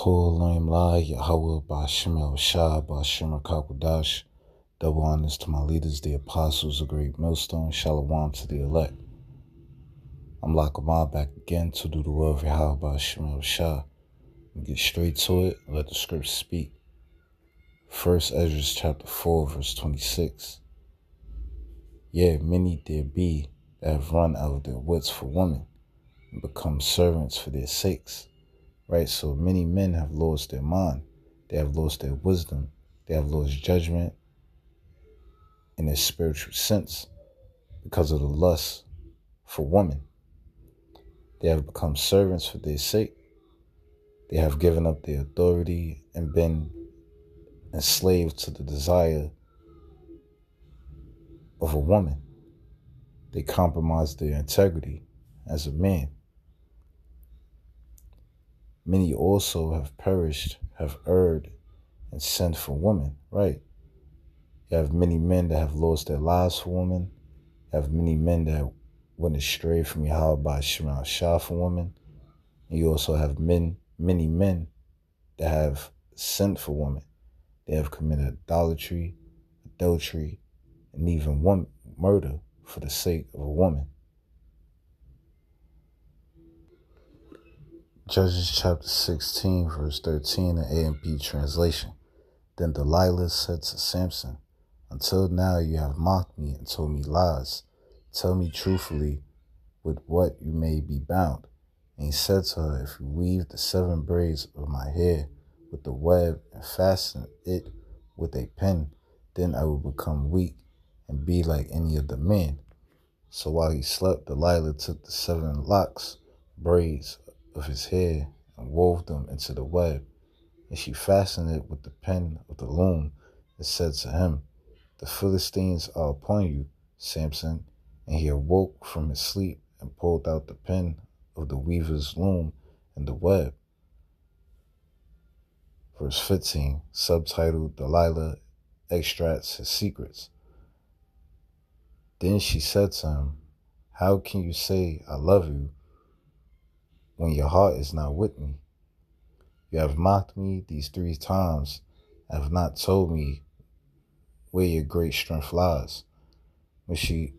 Yahuwah Elohim La, Yahweh Ba'ashem El Shah, Ba'ashem Rakakwadash. Double honors to my leaders, the apostles, the great millstone. Shalom to the elect. I'm Lakamah back again to do the will of Yahweh Ba'ashem El Shah. We get straight to it and let the scripts speak. First Ezra chapter 4, verse 26. Yeah, many there be that have run out of their wits for women and become servants for their sakes. Right, so many men have lost their mind. They have lost their wisdom. They have lost judgment in their spiritual sense because of the lust for women. They have become servants for their sake. They have given up their authority and been enslaved to the desire of a woman. They compromised their integrity as a man. Many also have perished, have erred, and sinned for women, right? You have many men that have lost their lives for women. You have many men that went astray from Yahweh by Shema Shah for women. And you also have many men that have sinned for women. They have committed idolatry, adultery, and even murder for the sake of a woman. Judges chapter 16, verse 13 in AMP translation. Then Delilah said to Samson, "Until now you have mocked me and told me lies. Tell me truthfully with what you may be bound." And he said to her, "If you weave the 7 braids of my hair with the web and fasten it with a pin, then I will become weak and be like any other man." So while he slept, Delilah took the 7 braids of his hair and wove them into the web. And she fastened it with the pin of the loom and said to him, "The Philistines are upon you, Samson." And he awoke from his sleep and pulled out the pin of the weaver's loom and the web. Verse 15, subtitled Delilah Extracts His Secrets. Then she said to him, "How can you say I love you when your heart is not with me? You have mocked me these 3 times and have not told me where your great strength lies." When she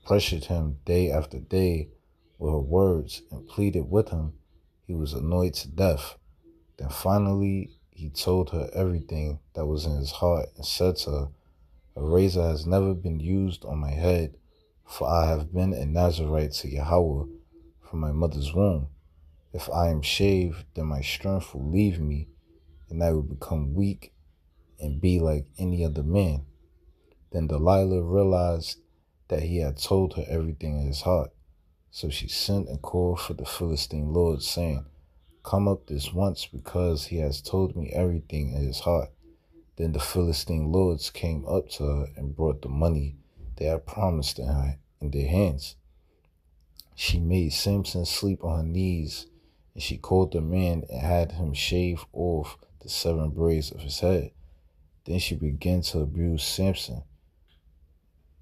pressured him day after day with her words and pleaded with him, he was annoyed to death. Then finally he told her everything that was in his heart and said to her, "A razor has never been used on my head, for I have been a Nazarite to Yahweh from my mother's womb. If I am shaved, then my strength will leave me, and I will become weak and be like any other man." Then Delilah realized that he had told her everything in his heart. So she sent and called for the Philistine lords, saying, "Come up this once, because he has told me everything in his heart." Then the Philistine lords came up to her and brought the money they had promised her in their hands. She made Samson sleep on her knees, and she called the man and had him shave off the 7 braids of his head. Then she began to abuse Samson,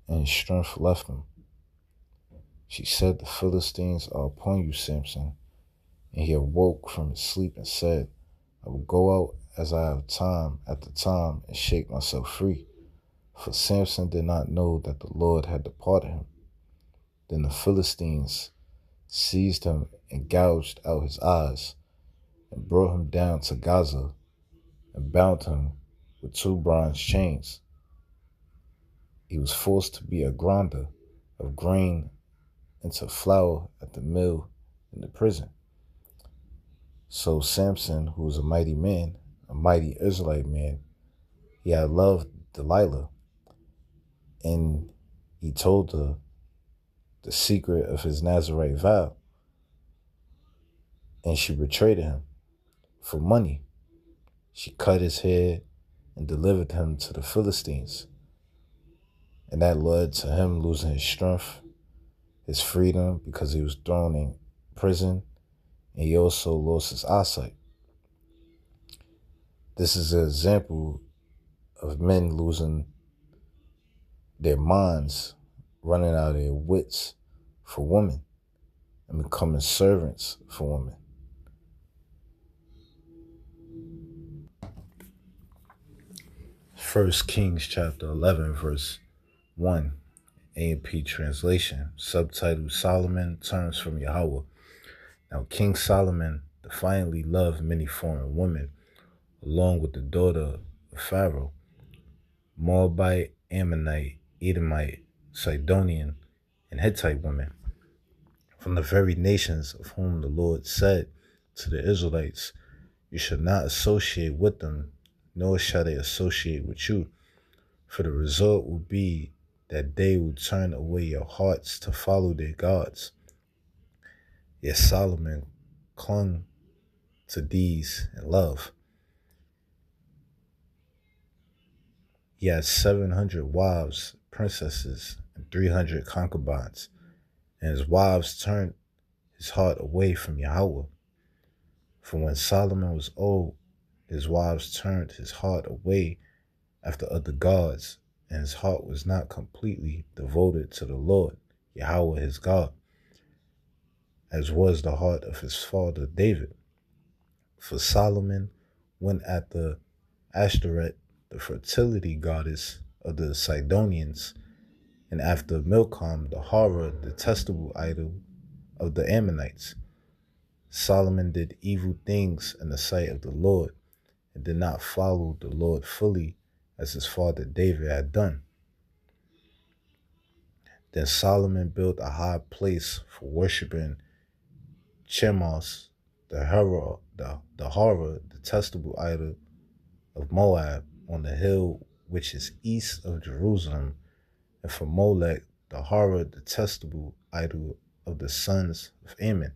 and his strength left him. She said, "The Philistines are upon you, Samson." And he awoke from his sleep and said, "I will go out as I have time after time and shake myself free." For Samson did not know that the Lord had departed him. Then the Philistines seized him and gouged out his eyes and brought him down to Gaza and bound him with 2 bronze chains. He was forced to be a grinder of grain into flour at the mill in the prison. So Samson, who was a mighty man, a mighty Israelite man, he had loved Delilah, and he told her the secret of his Nazarite vow, and she betrayed him for money. She cut his hair and delivered him to the Philistines, and that led to him losing his strength, his freedom, because he was thrown in prison, and he also lost his eyesight. This is an example of men losing their minds, running out of their wits for women, and becoming servants for women. First Kings chapter 11, verse 1, A&P translation, subtitled Solomon Turns from Yahweh. Now King Solomon defiantly loved many foreign women, along with the daughter of Pharaoh, Moabite, Ammonite, Edomite, Sidonian, and Hittite women, from the very nations of whom the Lord said to the Israelites, "You shall not associate with them, nor shall they associate with you, for the result will be that they will turn away your hearts to follow their gods." Yet Solomon clung to these in love. He had 700 wives, princesses, and 300 concubines, and his wives turned his heart away from Yahweh. For when Solomon was old, his wives turned his heart away after other gods, and his heart was not completely devoted to the Lord, Yahweh his God, as was the heart of his father David. For Solomon went after Ashtoreth, the fertility goddess of the Sidonians, and after Milcom, the horror, detestable idol of the Ammonites. Solomon did evil things in the sight of the Lord, and did not follow the Lord fully as his father David had done. Then Solomon built a high place for worshiping Chemosh, the horror, detestable idol of Moab, on the hill which is east of Jerusalem, and for Molech, the horror, detestable idol of the sons of Ammon.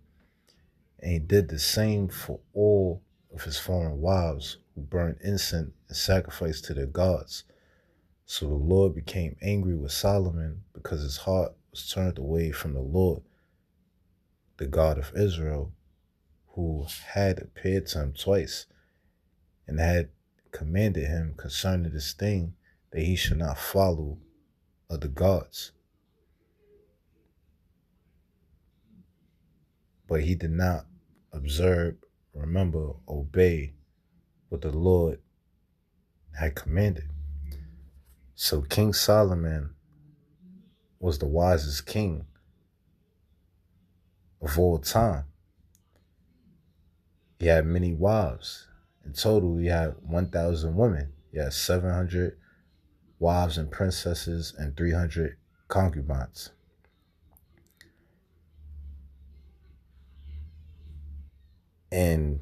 And he did the same for all of his foreign wives, who burned incense and sacrificed to their gods. So the Lord became angry with Solomon because his heart was turned away from the Lord, the God of Israel, who had appeared to him twice, and had commanded him concerning this thing, that he should not follow other gods. But he did not observe, remember, obey what the Lord had commanded. So King Solomon was the wisest king of all time. He had many wives. In total, he had 1,000 women. He had 700 wives and princesses and 300 concubines. And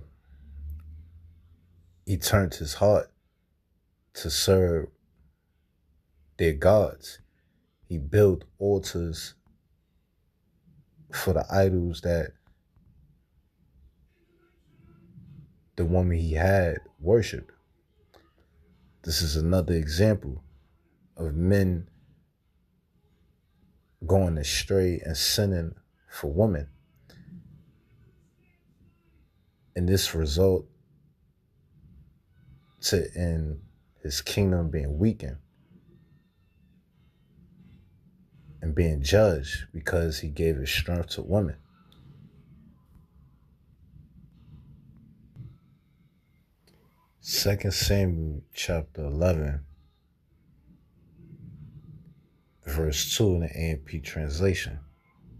he turned his heart to serve their gods. He built altars for the idols that the woman he had worshiped. This is another example of men going astray and sinning for women. And this result in his kingdom being weakened and being judged because he gave his strength to women. Second Samuel chapter 11, verse 2 in the A&P translation.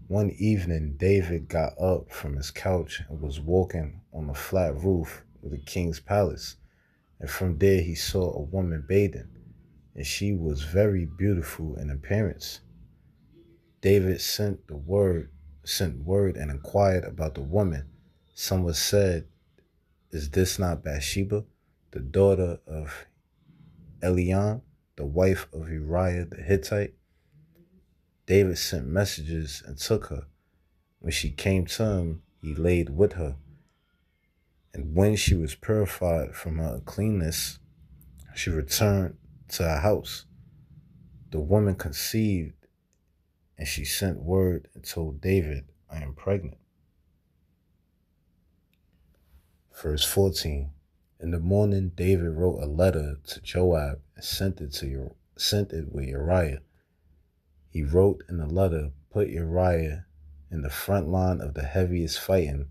One evening, David got up from his couch and was walking on the flat roof of the king's palace. And from there he saw a woman bathing, and she was very beautiful in appearance. David sent word and inquired about the woman. Someone said, "Is this not Bathsheba, the daughter of Eliam, the wife of Uriah the Hittite?" David sent messengers and took her. When she came to him, he laid with her. And when she was purified from her uncleanness, she returned to her house. The woman conceived, and she sent word and told David, "I am pregnant." Verse 14. In the morning, David wrote a letter to Joab and sent it with Uriah. He wrote in the letter, "Put Uriah in the front line of the heaviest fighting,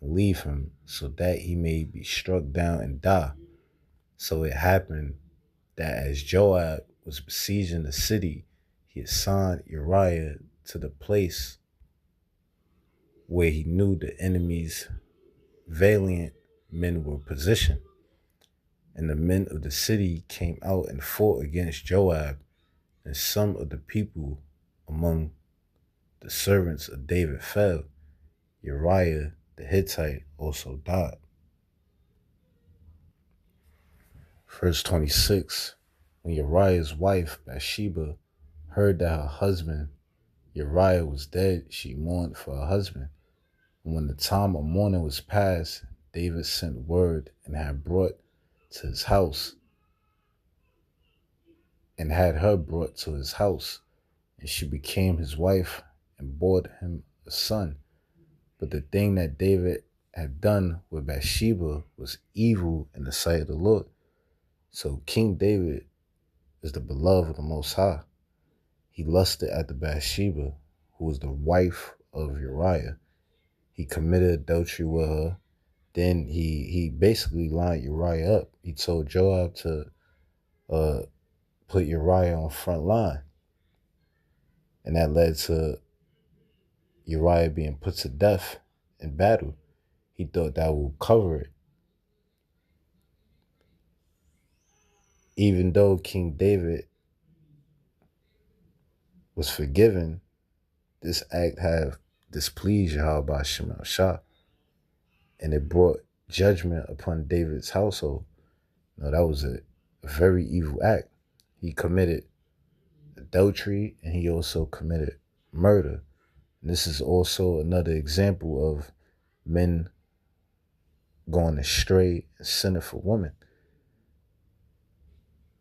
and leave him so that he may be struck down and die." So it happened that as Joab was besieging the city, he assigned Uriah to the place where he knew the enemy's valiant men were positioned. And the men of the city came out and fought against Joab, and some of the people among the servants of David fell. Uriah the Hittite also died. Verse 26. When Uriah's wife Bathsheba heard that her husband Uriah was dead, she mourned for her husband. And when the time of mourning was past, David sent word and had her brought to his house, and she became his wife and bore him a son. But the thing that David had done with Bathsheba was evil in the sight of the Lord. So King David is the beloved of the Most High. He lusted after Bathsheba, who was the wife of Uriah. He committed adultery with her. Then he basically lined Uriah up. He told Joab to put Uriah on front line. And that led to Uriah being put to death in battle. He thought that would cover it. Even though King David was forgiven, this act had displeased Yahweh Shemel Shah, and it brought judgment upon David's household. No, that was a very evil act. He committed adultery and he also committed murder. And this is also another example of men going astray and sinning for women.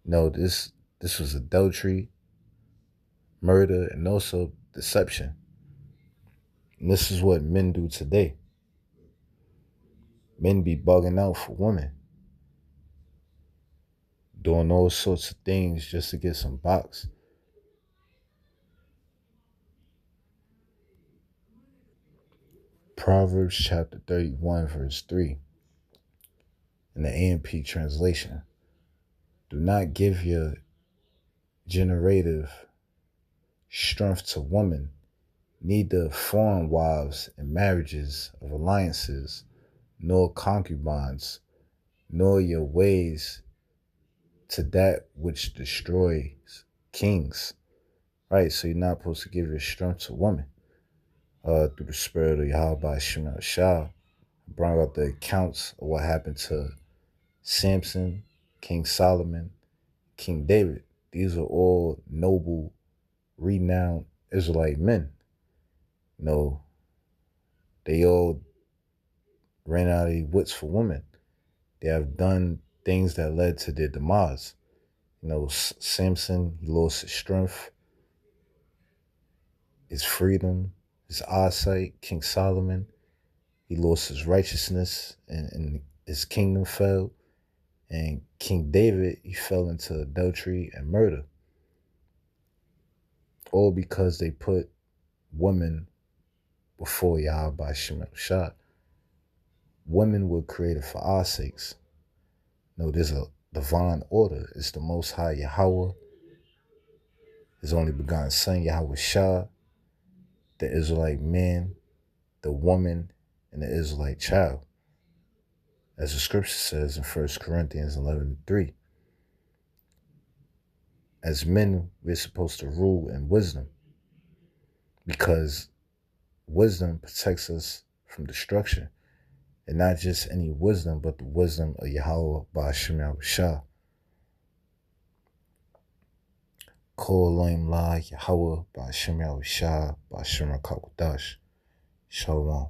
No, this was adultery, murder, and also deception. And this is what men do today. Men be bugging out for women, doing all sorts of things just to get some box. Proverbs chapter 31, verse 3, in the AMP translation. Do not give your generative strength to women, neither foreign wives and marriages of alliances, nor concubines, nor your ways to that which destroys kings. Right, so you're not supposed to give your strength to women. Through the spirit of Yahweh Shemel Shah, brought up the accounts of what happened to Samson, King Solomon, King David. These are all noble, renowned Israelite men. They all ran out of their wits for women. They have done things that led to their demise. Samson, he lost his strength, his freedom, his eyesight. King Solomon, he lost his righteousness and his kingdom fell. And King David, he fell into adultery and murder. All because they put women before Yahweh Shemel Shah. Women were created for our sakes. There's a divine order. It's the Most High Yahweh, his only begotten Son, Yahweh Shah, the Israelite man, the woman, and the Israelite child. As the scripture says in 1 Corinthians 11:3. As men, we're supposed to rule in wisdom, because wisdom protects us from destruction. And not just any wisdom, but the wisdom of Yahweh Ba'ashem Yahushua. Kol Elohim La Yahweh Ba'ashem Yahushua Ba'ashem Rakawadash. Shalom.